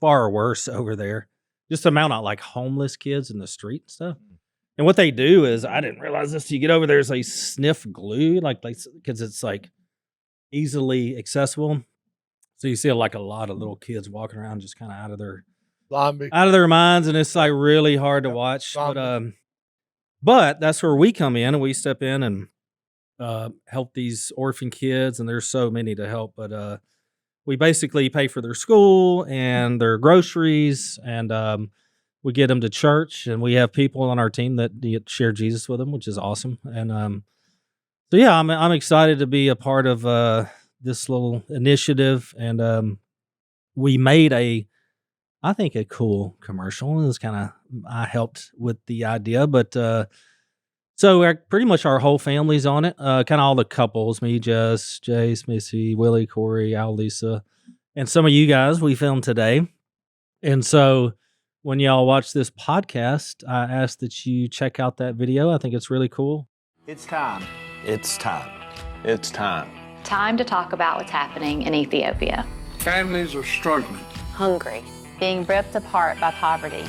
far worse over there. Just the amount of like homeless kids in the street and stuff. And what they do is, I didn't realize this. You get over there, is they sniff glue, because it's like easily accessible. So you see like a lot of little kids walking around just kind of out of their minds, and it's like really hard to watch. But that's where we come in, and we step in and help these orphan kids, and there's so many to help. But we basically pay for their school and their groceries, and we get them to church, and we have people on our team that share Jesus with them, which is awesome. And so yeah, I'm excited to be a part of this little initiative, and we made I think a cool commercial. It was I helped with the idea, but so pretty much our whole family's on it. Kind of all the couples, me, Jess, Jace, Missy, Willie, Corey, Al, Lisa, and some of you guys we filmed today. And so when y'all watch this podcast, I ask that you check out that video. I think it's really cool. It's time. It's time. It's time. Time to talk about what's happening in Ethiopia. Families are struggling. Hungry. Being ripped apart by poverty.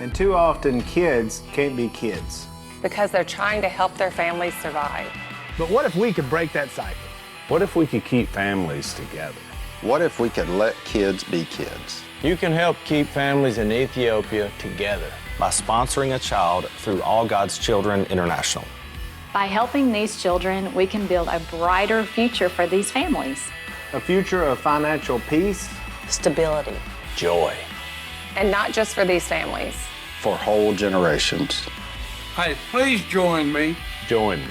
And too often kids can't be kids. Because they're trying to help their families survive. But what if we could break that cycle? What if we could keep families together? What if we could let kids be kids? You can help keep families in Ethiopia together by sponsoring a child through All God's Children International. By helping these children, we can build a brighter future for these families. A future of financial peace, stability, joy. And not just for these families. For whole generations. Hey, please join me. Join me.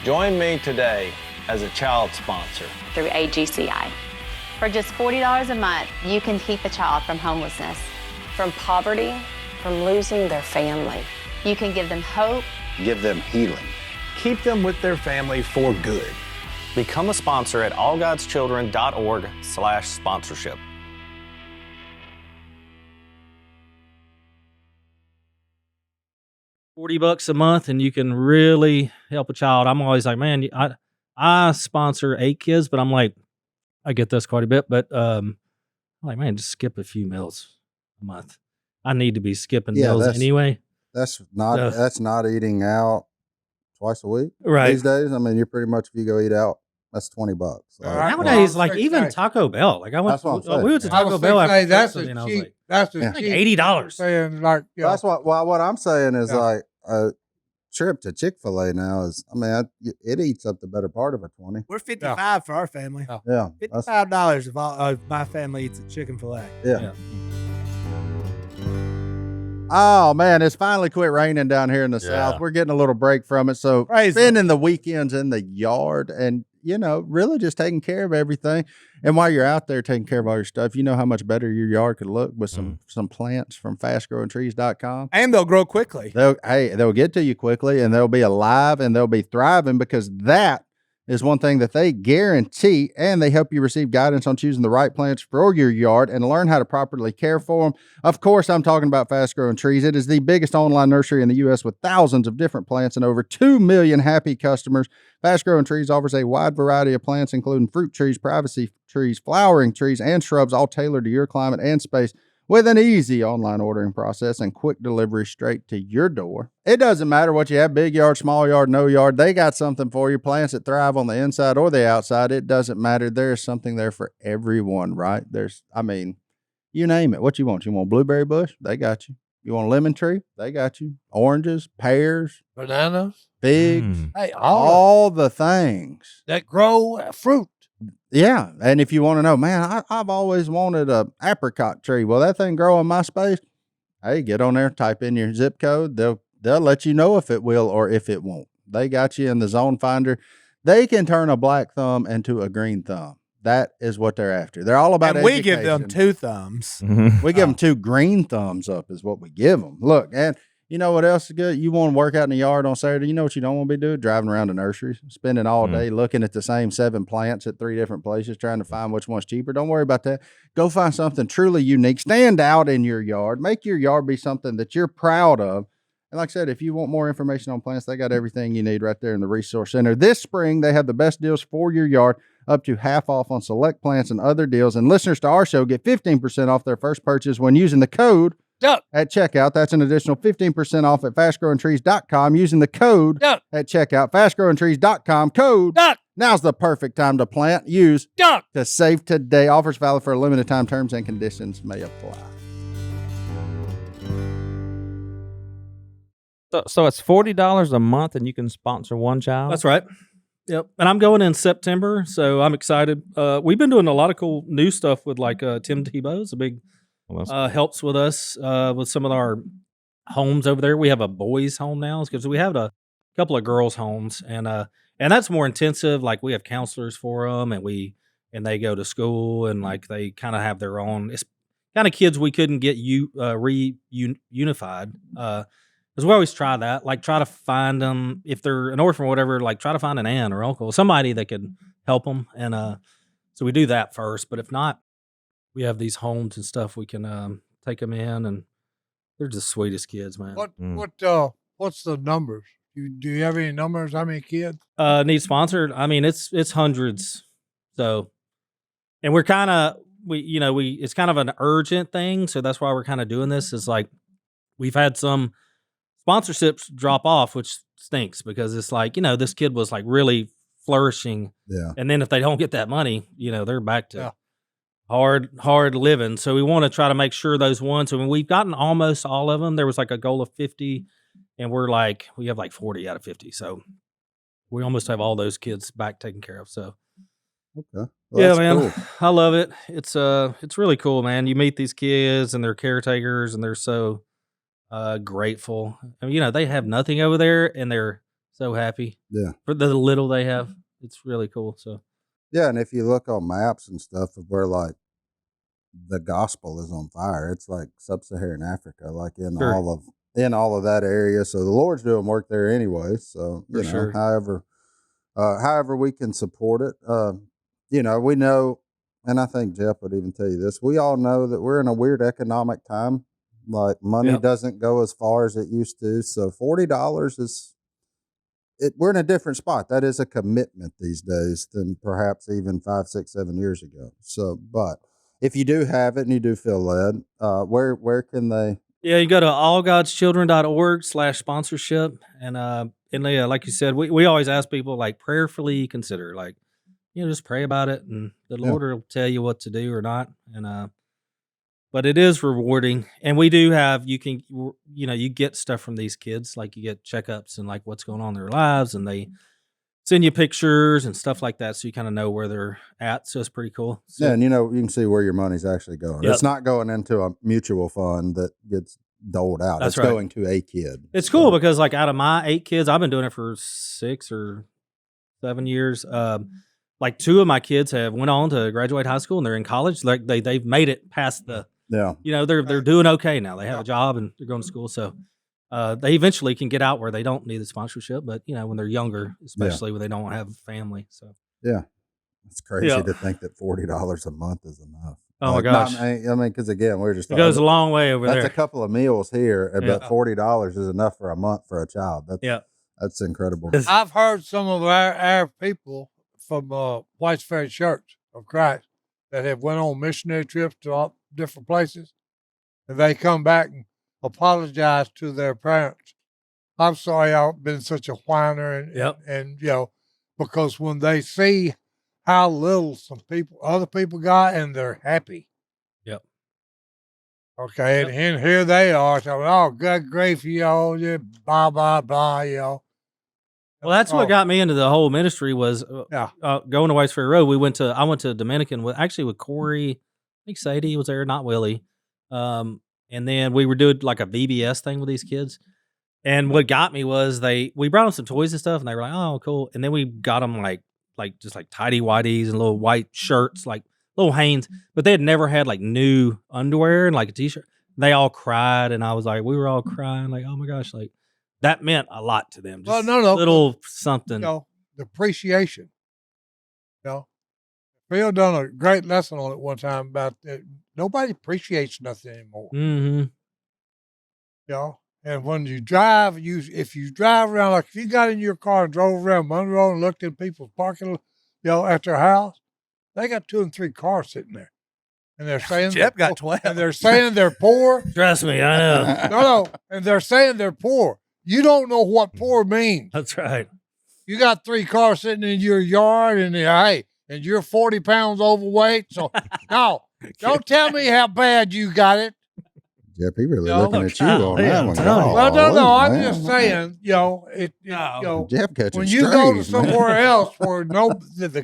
Join me today as a child sponsor. Through AGCI. For just $40 a month, you can keep a child from homelessness. From poverty, from losing their family. You can give them hope. Give them healing. Keep them with their family for good. Become a sponsor at allgodschildren.org/sponsorship. $40 a month, and you can really help a child. I'm always like, man, I sponsor 8 kids, but I'm like, I get this quite a bit, but I'm like, man, just skip a few meals a month. I need to be skipping meals anyway. That's not eating out twice a week right these days. I mean, you're pretty much, if you go eat out, that's $20. Like, nowadays, like even Taco Bell, like we went to Taco Bell after that's Christmas, and I was cheap. like, That's like cheap. $80. Saying like, that's what I'm saying is like a trip to Chick-fil-A now is, I mean, it eats up the better part of a 20. We're 55 for our family. Yeah, $55 if my family eats at Chick-fil-A. Yeah. Oh man, it's finally quit raining down here in the south. We're getting a little break from it. So spending the weekends in the yard and, really just taking care of everything. And while you're out there taking care of all your stuff, you know how much better your yard could look with some plants from fastgrowingtrees.com. And they'll grow quickly. They'll get to you quickly, and they'll be alive and they'll be thriving, because that is one thing that they guarantee, and they help you receive guidance on choosing the right plants for your yard and learn how to properly care for them. Of course, I'm talking about Fast Growing Trees. It is the biggest online nursery in the U.S. with thousands of different plants and over 2 million happy customers. Fast Growing Trees offers a wide variety of plants, including fruit trees, privacy trees, flowering trees, and shrubs, all tailored to your climate and space, with an easy online ordering process and quick delivery straight to your door. It doesn't matter what you have, big yard, small yard, no yard. They got something for you. Plants that thrive on the inside or the outside. It doesn't matter. There's something there for everyone, right? You name it. What you want? You want blueberry bush? They got you. You want a lemon tree? They got you. Oranges, pears, bananas, figs. Hey, all the things that grow fruit. Yeah, and if you want to know, man, I've always wanted a apricot tree. Well, that thing grow in my space. Hey, get on there, type in your zip code. They'll let you know if it will or if it won't. They got you in the zone finder. They can turn a black thumb into a green thumb. That is what they're after. They're all about education. We give them 2 thumbs. We give them 2 green thumbs up is what we give them. Look, and you know what else is good? You want to work out in the yard on Saturday. You know what you don't want to be doing? Driving around the nurseries, spending all day looking at the same 7 plants at 3 different places, trying to find which one's cheaper. Don't worry about that. Go find something truly unique. Stand out in your yard. Make your yard be something that you're proud of. And like I said, if you want more information on plants, they got everything you need right there in the Resource Center. This spring, they have the best deals for your yard, up to half off on select plants and other deals. And listeners to our show get 15% off their first purchase when using the code Duck at checkout. That's an additional 15% off at fastgrowingtrees.com using the code Duck at checkout. Fastgrowingtrees.com code Duck. Now's the perfect time to plant. Use Duck to save today. Offers valid for a limited time. Terms and conditions may apply. So it's $40 a month, and you can sponsor one child. That's right. Yep. And I'm going in September, so I'm excited. We've been doing a lot of cool new stuff with like Tim Tebow's a big helps with us with some of our homes over there. We have a boys' home now because we have a couple of girls' homes, and that's more intensive. Like we have counselors for them, and they go to school, and like they kind of have their own. It's kind of kids we couldn't get unified. Because we always try that, like try to find them if they're an orphan or whatever. Like try to find an aunt or uncle, somebody that could help them, and so we do that first. But if not, we have these homes and stuff we can take them in, and they're just sweetest kids, man. What's the numbers? Do you have any numbers? How many kids? Need sponsored? I mean, it's hundreds. So, and we're kind of it's kind of an urgent thing, so that's why we're kind of doing this. Is like we've had some sponsorships drop off, which stinks because it's like this kid was like really flourishing, and then if they don't get that money, they're back to hard living. So we want to try to make sure those ones. I mean, we've gotten almost all of them. There was like a goal of 50. And we have like 40 out of 50. So we almost have all those kids back taken care of. So, okay. Well, yeah, man, cool. I love it. It's really cool, man. You meet these kids and they're caretakers and they're so grateful. I mean, they have nothing over there and they're so happy. Yeah. For the little they have. It's really cool. So, yeah. And if you look on maps and stuff of where like the gospel is on fire, it's like sub-Saharan Africa, like in all of that area. So the Lord's doing work there anyway. So, however we can support it, we know, and I think Jeff would even tell you this, we all know that we're in a weird economic time. Like money doesn't go as far as it used to. So $40 we're in a different spot. That is a commitment these days than perhaps even 5, 6, 7 years ago. So, but if you do have it and you do feel led, where can they? Yeah, you go to allgodschildren.org/sponsorship. And like you said, we always ask people like prayerfully consider, like, just pray about it and the Lord will tell you what to do or not. And, but it is rewarding. And we do have, you get stuff from these kids, like you get checkups and like what's going on in their lives, and they send you pictures and stuff like that. So you kind of know where they're at. So it's pretty cool. So, yeah. And you can see where your money's actually going. It's not going into a mutual fund that gets doled out. That's it's going to a kid. It's cool because like out of my 8 kids, I've been doing it for 6 or 7 years. Like 2 of my kids have went on to graduate high school and they're in college. Like they've made it past they're doing okay now. They have a job and they're going to school. So they eventually can get out where they don't need the sponsorship. But when they're younger, especially when they don't have a family. So yeah, it's crazy to think that $40 a month is enough. Oh my gosh! I mean, because again, we're just it goes a long way over there. That's a couple of meals here, but $40 is enough for a month for a child. That's incredible. I've heard some of our people from White's Ferry Church of Christ that have went on missionary trips to all different places, and they come back and apologize to their parents. I'm sorry I've been such a whiner, and because when they see how little other people got, and they're happy. Yep. Okay, and here they are, so good grief, blah blah blah, Well, that's what got me into the whole ministry was going to White's Ferry Road. I went to Dominican with Corey. I think Sadie was there, not Willie. And then we were doing like a VBS thing with these kids. And what got me was we brought them some toys and stuff, and they were like, "Oh, cool." And then we got them like just like tidy whities and little white shirts, like little Hanes, but they had never had like new underwear and like a t-shirt. They all cried, and we were all crying, like, oh my gosh, like that meant a lot to them. Just little something. The appreciation. Phil done a great lesson on it one time about that. Nobody appreciates nothing anymore. Mm-hmm. And when you drive, if you drive around, like if you got in your car and drove around Monroe and looked at people's parking, at their house, they got 2 and 3 cars sitting there, and they're saying Jep got 12, and they're saying they're poor. Trust me, I know. No, and they're saying they're poor. You don't know what poor means. That's right. You got 3 cars sitting in your yard, and and you're 40 pounds overweight. So no, don't tell me how bad you got it. Jeff, he really No. looking at you on Yeah, that one. tell me. Well, no, Golly, I'm man. just saying, Jeff catching when you go to strays, man. somewhere else where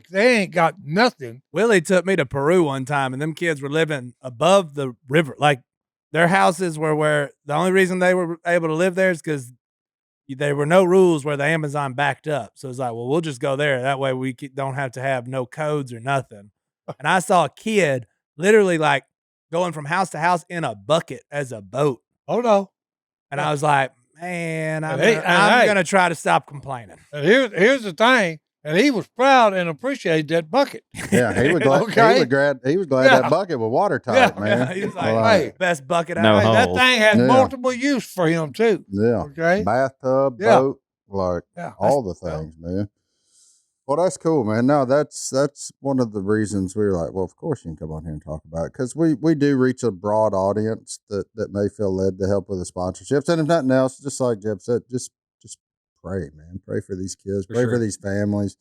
they ain't got nothing. Willie took me to Peru one time, and them kids were living above the river. Like their houses were where the only reason they were able to live there is because there were no rules where the Amazon backed up. So it's like, well, we'll just go there. That way we don't have to have no codes or nothing. And I saw a kid literally like going from house to house in a bucket as a boat. Oh no! And I was like, man, I'm Hey, going to try to stop complaining. And here's the thing, and he was proud and appreciated that bucket. Yeah, he was glad. Okay. He was glad that bucket was watertight, man. He was like, Hey. best bucket No I That holes. thing has Yeah. multiple use for him too. Yeah. Okay. Bathtub, Yeah. boat, like Yeah. all the things, man. Well, that's cool, man. No, that's one of the reasons we were like, well, of course you can come on here and talk about it, because we do reach a broad audience that may feel led to help with the sponsorships, and if nothing else, just like Jeff said, just pray, man. Pray for these kids, pray for these families.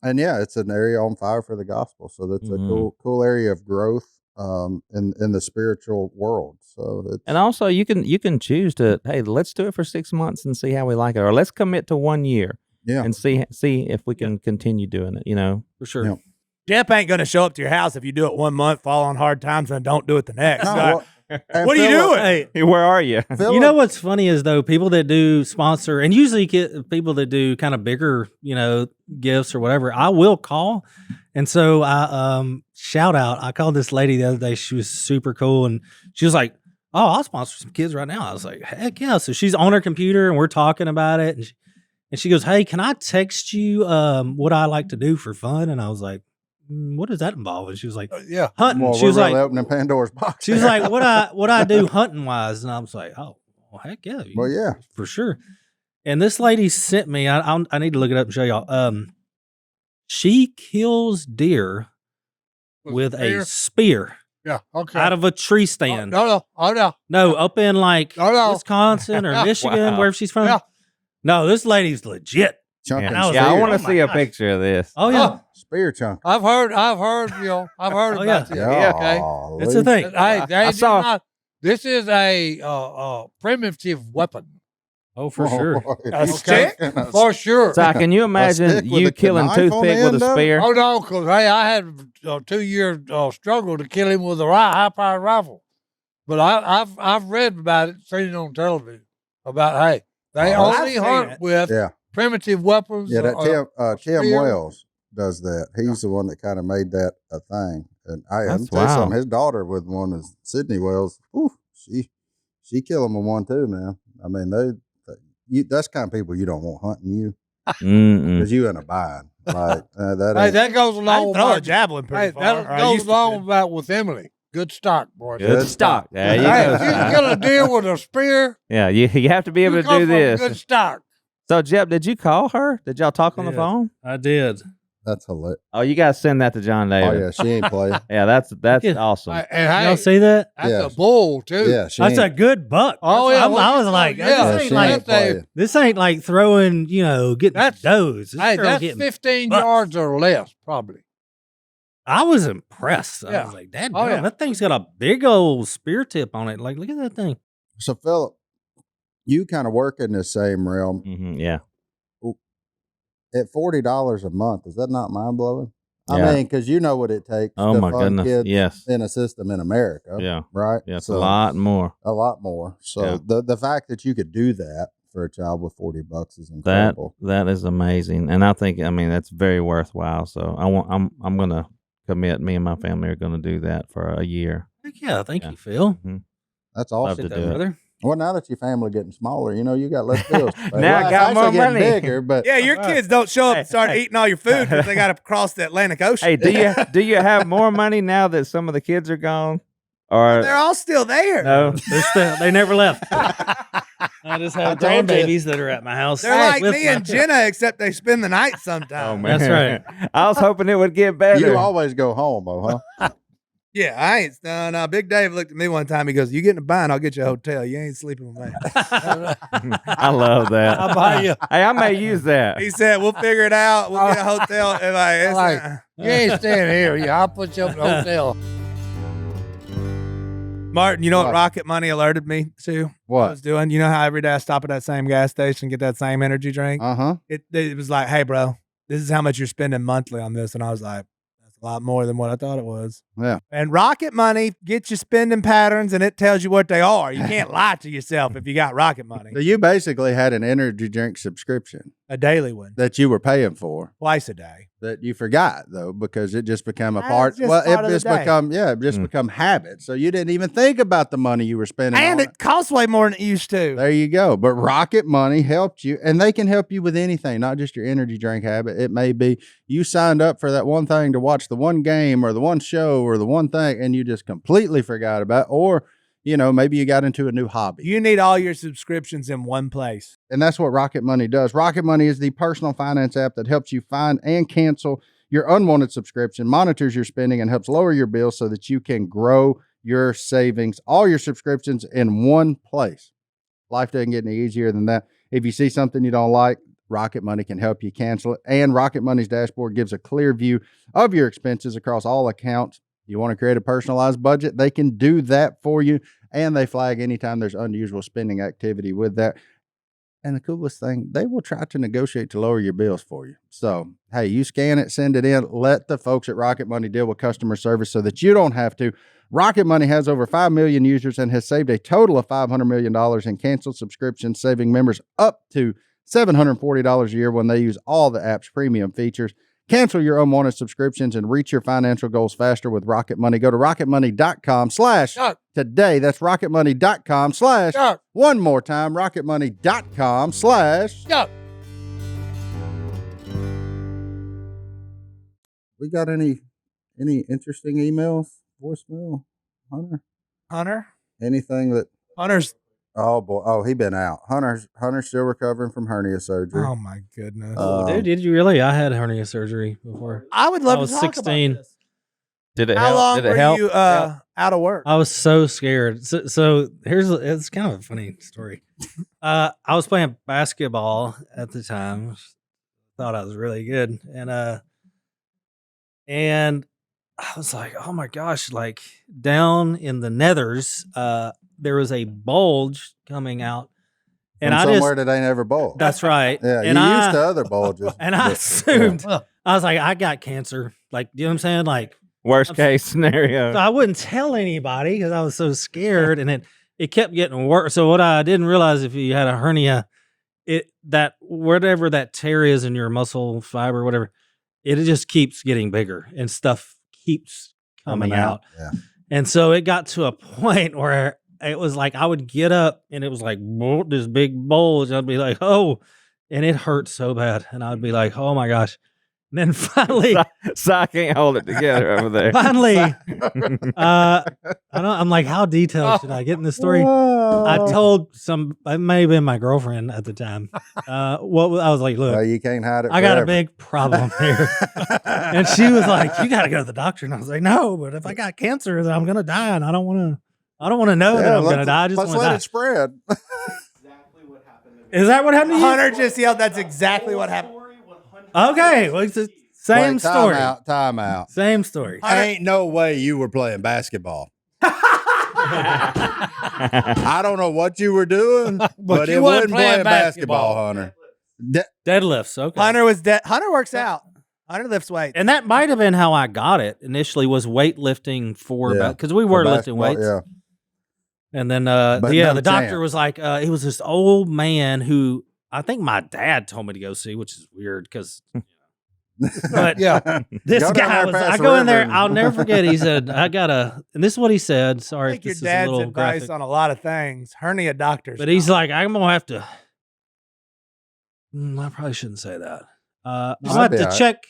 And yeah, it's an area on fire for the gospel, so that's a cool area of growth in the spiritual world. So And also, you can choose to, hey, let's do it for 6 months and see how we like it, or let's commit to 1 year. Yeah. And see if we can continue doing it, For sure. Yeah. Jeff ain't going to show up to your house if you do it 1 month, fall on hard times, and don't do it the next. No, Like, and what are you Phillip- doing? Hey, where are you? you know what's funny is though people that do sponsor and usually get people that do kind of bigger, gifts or whatever, I will call. And so I shout out. I called this lady the other day. She was super cool, and she was like, "Oh, I'll sponsor some kids right now." I was like, "Heck yeah!" So she's on her computer and we're talking about it, and she goes, "Hey, can I text you what I like to do for fun?" And I was like, "What does that involve?" And she was like, Yeah. "Hunting." Well, She was we're like, really opening Pandora's box. "She was like, what I do hunting wise?" And I was like, "Oh, well, heck yeah, Well, yeah. for sure." And this lady sent me. I need to look it up and show y'all. She kills deer with a spear Yeah. Okay. out of a tree stand. No. Oh no. No, up in like No. Wisconsin or Michigan, Wow. wherever she's from. Yeah. No, this lady's legit. Chunking And I was Yeah, I spear. want oh to my see a gosh. picture of this. Oh yeah, Spear chunk. I've heard. I've heard Oh, about this. Yeah. Okay. it's a thing. Hey, I saw- this is a primitive weapon. Oh, for sure. A stick? For sure. So can you stick imagine with you the killing knife on the toothpick with end a of it? spear? Oh no, because hey, I had a 2-year struggle to kill him with a high-powered rifle. But I've read about it, seen it on television about they Oh, I've only seen hunt it. with Yeah. primitive weapons. Yeah, that Tim spear. Wells does that. He's the one that kind of made that a thing. And I'm That's tell you wow. something, his daughter with one is Sydney Wells. Whew, she kill him with one too, man. I mean, that's the kind of people you don't want hunting you Mm-mm. because you in a bind. Like that. Hey, ain't- that goes I along can with throw my- a javelin pretty Hey, far. that or I goes used to along could. about with Emily. Good stock, boy. Good stock. There you Hey, go. if you can kill a deer with a spear, Yeah, you have to be able you to come do from this. good stock. So, Jeb, did you call her? Did y'all talk on the Did. phone? I did. That's hilarious. Oh, you guys send that to John Oh David. yeah, she ain't playing. Yeah, that's Yeah. awesome. And hey, Y'all see that? that's Yeah. a bull too. Yeah, she That's ain't. a good buck. Oh, That's yeah, what well, I was you like, know, this yeah, ain't she like ain't playing. this ain't like throwing, getting That's- does. This Hey, girl that's getting 15 bucks. yards or less, probably. I was impressed. I Yeah. was like, that, Oh, yeah. that thing's got a big old spear tip on it. Like, look at that thing. So Phillip, you kind of work in the same realm. Yeah. At $40 a month, is that not mind blowing? I Yeah. mean, because you know what it takes Oh to my fund goodness. kids Yes. in a system in America. Yeah. Right? Yeah. It's So, a lot more. A lot more. So Yeah. the fact that you could do that for a child with $40 is That incredible. that is amazing, and I think that's very worthwhile. So I'm gonna commit. Me and my family are gonna do that for a year. Heck yeah, thank Yeah. you, Phil. That's Love awesome. to do it. Brother. Well, now that your family getting smaller, you got less bills. to pay. Now I Well, got it's more actually getting money. bigger, but Yeah, your kids don't show up and start eating all your food because they got to cross the Atlantic Ocean. Hey, do you have more money now that some of the kids are gone? Or They're all still there. no? They never left. I just have told you. grandbabies that are at my house. They're like with me my- and Jenna, except they spend the night Oh sometimes. man, That's right. I was hoping it would get better. you always go home, though, huh? Yeah, I ain't. No, Big Dave looked at me one time. He goes, "You get in a bind, I'll get you a hotel. You ain't sleeping with me." I love that. I'll buy you. Hey, I may use that. He said, "We'll figure it out. We'll get a hotel." And it's Like, you ain't staying here. Yeah, I'll put you up in a hotel. Martin, you know what Rocket Money alerted me to? What? I was doing? You know how every day I stop at that same gas station and get that same energy drink? Uh-huh. It was like, hey, bro, this is how much you're spending monthly on this. And I was like, that's a lot more than what I thought it was. Yeah. And Rocket Money gets you spending patterns, and it tells you what they are. You can't lie to yourself if you got Rocket Money. So you basically had an energy drink subscription. A daily one. That you were paying for. Twice a day. That you forgot, though, because it just became a It's part. just Well, part it of the just day. become habit. So you didn't even think about the money you were spending And on it costs way more than it used to. There you go. But Rocket Money helped you, and they can help you with anything, not just your energy drink habit. It may be you signed up for that one thing to watch the one game or the one show or the one thing, and you just completely forgot about it. Or, maybe you got into a new hobby. You need all your subscriptions in one place. And that's what Rocket Money does. Rocket Money is the personal finance app that helps you find and cancel your unwanted subscription, monitors your spending, and helps lower your bills so that you can grow your savings, all your subscriptions in one place. Life doesn't get any easier than that. If you see something you don't like, Rocket Money can help you cancel it. And Rocket Money's dashboard gives a clear view of your expenses across all accounts. You want to create a personalized budget, they can do that for you. And they flag anytime there's unusual spending activity with that. And the coolest thing, they will try to negotiate to lower your bills for you. So, hey, you scan it, send it in. Let the folks at Rocket Money deal with customer service so that you don't have to. Rocket Money has over 5 million users and has saved a total of $500 million in canceled subscriptions, saving members up to $740 a year when they use all the app's premium features. Cancel your unwanted subscriptions and reach your financial goals faster with Rocket Money. Go to rocketmoney.com/today. That's rocketmoney.com/ one more time, rocketmoney.com/. We got any interesting emails, voicemail, Hunter? Anything that Hunter's. Oh boy! Oh, he been out. Hunter's still recovering from hernia surgery. Oh my goodness! Dude, did you really? I had hernia surgery before. I would love I was to talk 16. about this. Did it How help? long Did it were help? you out of work? I was so scared. So it's kind of a funny story. I was playing basketball at the time. Thought I was really good, and I was like, oh my gosh! Like down in the nethers, there was a bulge coming out, and I somewhere that ain't ever bulged. That's right. Yeah, and you used to other bulges. And I assumed I was like, I got cancer. Like, you know what I'm saying? Like worst case scenario. So I wouldn't tell anybody because I was so scared, and it kept getting worse. So what I didn't realize, if you had a hernia, that whatever that tear is in your muscle fiber, whatever, it just keeps getting bigger and stuff keeps coming out. Yeah. And so it got to a point where it was like I would get up and it was like this big bulge. I'd be like, oh, and it hurt so bad. And I'd be like, oh my gosh. And then finally, so I can't hold it together over there. Finally, I'm like, how detailed should I get in this story? I told it may have been my girlfriend at the time. I was like, look, well, you can't hide it. I got a big problem here. And she was like, you got to go to the doctor. And I was like, no, but if I got cancer, then I'm going to die. And I don't want to know that I'm going to die. I just want to die. Let it spread. Is that what happened to you? Hunter just yelled, that's exactly what happened. Okay, well, it's the same story. Time out. Same story. Ain't no way you were playing basketball. I don't know what you were doing, but it wasn't playing basketball, Hunter. Deadlifts. Okay. Hunter works out. Hunter lifts weights. And that might have been how I got it initially, was weightlifting because we were lifting weights. Yeah. And then the doctor was like, he was this old man who I think my dad told me to go see, which is weird because but this guy was, I go in there, I'll never forget. He said, and this is what he said. Sorry, I think your this is a dad's little advice graphic. on a lot of things. Hernia doctors. But he's like, I'm going to have to, I probably shouldn't say that. I'm going to have to check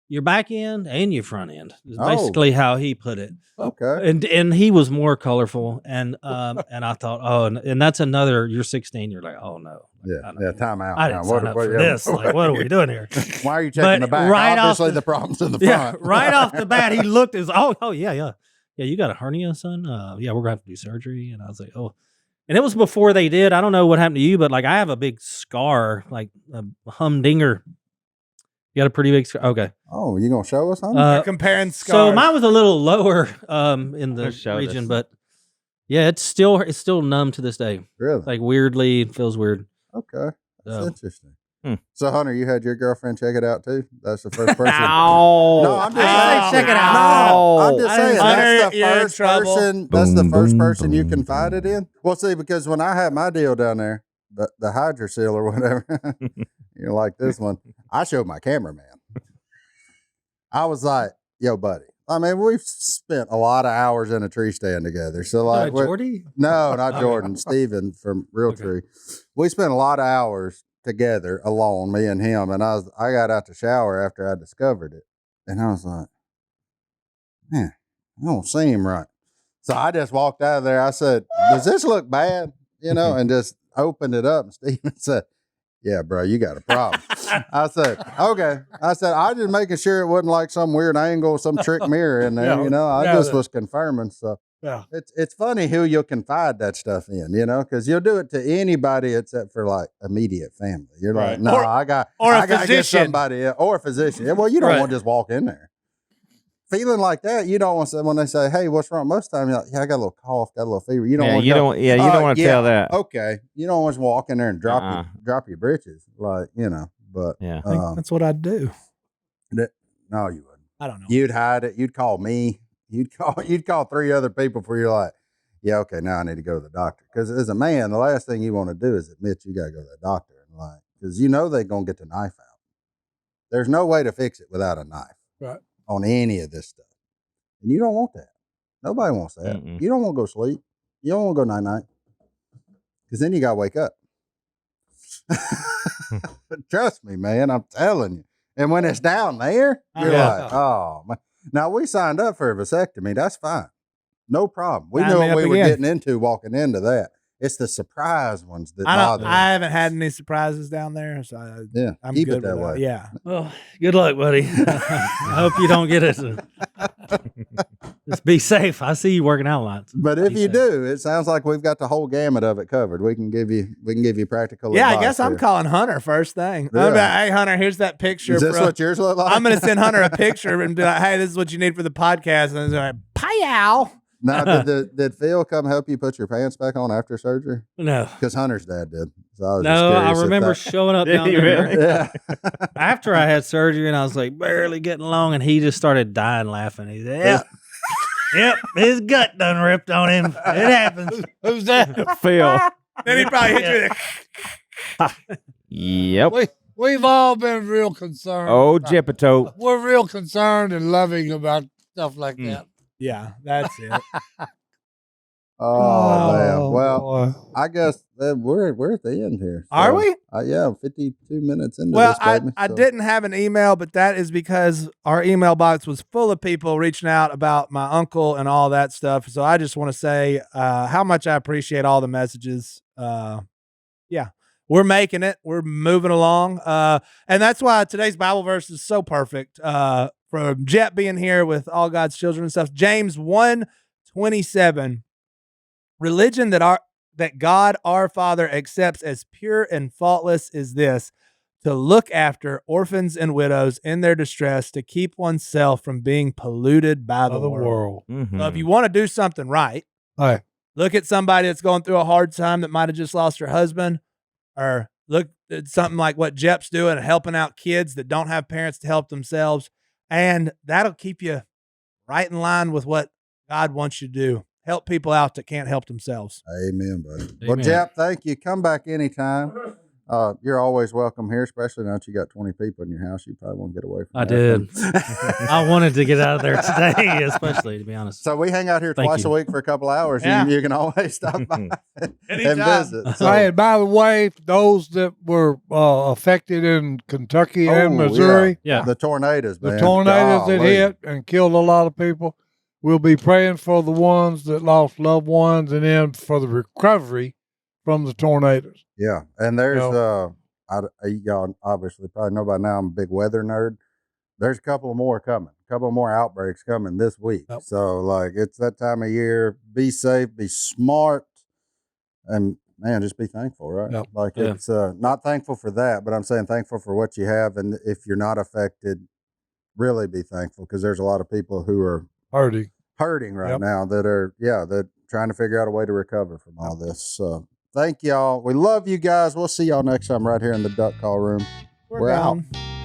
your back end and your front end is basically how he put it. Okay. And he was more colorful. And I thought, and that's another, you're 16. You're like, oh no. Yeah. Time out. I didn't sign up for this. Like, what are we doing here? Why are you checking the back? Obviously the problem's in the front. Yeah, right off the bat, he looked as, yeah, you got a hernia, son? Yeah, we're going to have to do surgery. And I was like, oh. And it was before they did. I don't know what happened to you, but like I have a big scar, like a humdinger. You got a pretty big scar? Okay. Oh, you going to show us, huh? Comparing scars. So mine was a little lower in the region, but Yeah, it's still numb to this day. Really? Like weirdly, it feels weird. Okay. That's So. interesting. So, Hunter, you had your girlfriend check it out too? That's the first person. Ow. No, I'm just I saying. check it out. No, I'm just saying. Hunter, That's the you're in first trouble. person. That's the first person you confided in. Well, see, because when I had my deal down there, the Hydra seal or whatever, you're like this one. I showed my cameraman. I was like, "Yo, buddy." I mean, we've spent a lot of hours in a tree stand together. So, like, Jordy? No, not Jordan. Steven from Realtree. We spent a lot of hours together alone, me and him. And I got out the shower after I discovered it. And I was like, man, I don't seem right. So I just walked out of there. I said, does this look bad? You know, and just opened it up. And Steven said, yeah, bro, you got a problem. I said, okay. I said, I just making sure it wasn't like some weird angle, some trick mirror in there. You know, I just was confirming. So it's funny who you'll confide that stuff in, you know, because you'll do it to anybody except for like immediate family. You're like, no, I got to get somebody or a physician. Yeah, well, you don't want to just walk in there. Feeling like that, you don't want to, when they say, hey, what's wrong? Most of the time, you're like, yeah, I got a little cough, got a little fever. You don't want to you don't want to tell that. Okay. You don't want to walk in there and drop your britches. Like, you know, but I think that's what I'd do. No, you wouldn't. I don't know. You'd hide it. You'd call me. You'd call 3 other people before you're like, yeah, okay, now I need to go to the doctor. Because as a man, the last thing you want to do is admit you got to go to the doctor. Like, because you know they're going to get the knife out. There's no way to fix it without a knife. Right. On any of this stuff. And you don't want that. Nobody wants that. Mm-mm. You don't want to go sleep. You don't want to go night-night. Because then you got to wake up. Trust me, man. I'm telling you. And when it's down there, you're like, oh, man. Now, we signed up for a vasectomy. That's fine. No problem. We knew what we were getting into walking into that. It's the surprise ones that bother me. I haven't had any surprises down there, so I'm keep good it that with way. Yeah. Well, good luck, buddy. I hope you don't get it. Just be safe. I see you working out lots. But if you do, it sounds like we've got the whole gamut of it covered. We can give you practical advice. I guess I'm calling Hunter first thing. Yeah. I'm like, hey, Hunter, here's that picture. Is this what yours look like? I'm going to send Hunter a picture and be like, hey, this is what you need for the podcast. And he's like, pow. Now, did Phil come help you put your pants back on after surgery? No. Because Hunter's dad did. So I remember showing up down there. Really? Yeah. After I had surgery and I was like barely getting along and he just started dying laughing. He said, yep, his gut done ripped on him. It happens. Who's that? Phil. Then he probably hit you. Yep. We've all been real concerned. Oh, Jeppito. We're real concerned and loving about stuff like that. Yeah, that's it. Oh, man. Well, boy. I guess we're at the end here. Are we? Yeah, 52 minutes into Well, this, baby. I didn't have an email, but that is because our email box was full of people reaching out about my uncle and all that stuff. So I just want to say how much I appreciate all the messages. Yeah, we're making it. We're moving along. And that's why today's Bible verse is so perfect. From Jet being here with all God's children and stuff. James 1:27. Religion that God our Father accepts as pure and faultless is this: to look after orphans and widows in their distress, to keep oneself from being polluted by the world. Mm-hmm. So if you want to do something right, look at somebody that's going through a hard time that might have just lost her husband, or look at something like what Jep's doing, helping out kids that don't have parents to help themselves. And that'll keep you right in line with what God wants you to do. Help people out that can't help themselves. Amen, buddy. Amen. Well, Jep, thank you. Come back anytime. You're always welcome here, especially now that you got 20 people in your house. You probably won't get away from I that. did. I wanted to get out of there today, especially, to be honest. So we hang out here twice a week for a couple hours. Yeah. You can always stop by and Anytime. visit. So, Hey, and by the way, those that were affected in Kentucky and Missouri, the tornadoes, man. the tornadoes that Golly. hit and killed a lot of people, we'll be praying for the ones that lost loved ones and then for the recovery from the tornadoes. Yeah, and there's y'all obviously probably know by now I'm a big weather nerd. There's a couple more coming, a couple more outbreaks coming this week. Yep. So like it's that time of year. Be safe, be smart, and man, just be thankful, right? Yep. Like it's not thankful for that, but I'm saying thankful for what you have, and if you're not affected, really be thankful because there's a lot of people who are Hurting. hurting right Yep. now that are trying to figure out a way to recover from all this. So thank y'all. We love you guys. We'll see y'all next time right here in the Duck Call Room. We're out. gone.